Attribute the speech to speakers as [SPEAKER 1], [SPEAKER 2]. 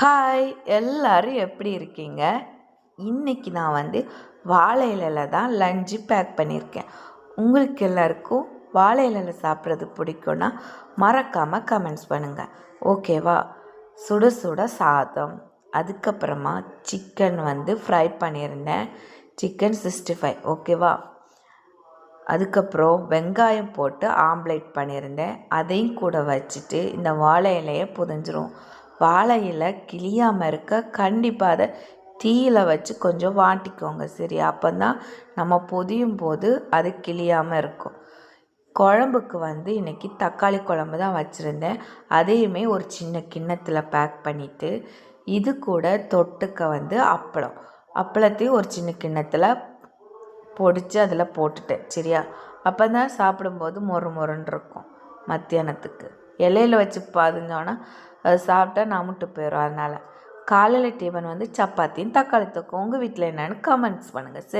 [SPEAKER 1] Hi, எல்லாரும் எப்படி இருக்கீங்க? இன்னைக்கு நான் வாழை இலையில் தான் லஞ்சு பேக் பண்ணியிருக்கேன். உங்களுக்கு எல்லாருக்கும் வாழை இலையில் சாப்பிட்றது பிடிக்கும்னா மறக்காமல் கமெண்ட்ஸ் பண்ணுங்கள், ஓகேவா? சுட சுட சாதம், அதுக்கப்புறமா சிக்கன் ஃப்ரை பண்ணியிருந்தேன், சிக்கன் 65, ஓகேவா? அதுக்கப்புறம் வெங்காயம் போட்டு ஆம்லேட் பண்ணியிருந்தேன், அதையும் கூட வச்சுட்டு இந்த வாழை இலையை புதிஞ்சிரும். வாழை இலை கிளியாமல் இருக்க கண்டிப்பாக அதை தீயில் வச்சு கொஞ்சம் வாட்டிக்கோங்க, சரியா? அப்போ தான் நம்ம பொதியும் போது அது கிளியாமல் இருக்கும். குழம்புக்கு இன்றைக்கி தக்காளி குழம்பு தான் வச்சுருந்தேன். அதையுமே ஒரு சின்ன கிண்ணத்தில் பேக் பண்ணிவிட்டு, இது கூட தொட்டுக்க அப்பளத்தையும் ஒரு சின்ன கிண்ணத்தில் பொடிச்சு அதில் போட்டுட்டேன், சரியா? அப்போ தான் சாப்பிடும்போது மொறு மொறுன்னு இருக்கும். மத்தியானத்துக்கு இலையில் வச்சு பாதுஞ்சோன்னா அது சாப்பிட்டா நமுட்டு போயிடும். அதனால் காலையில் டிஃபன் சப்பாத்தியும் தக்காளி தொக்கும். உங்கள் வீட்டில் என்னென்னு கமெண்ட்ஸ் பண்ணுங்கள், சரி?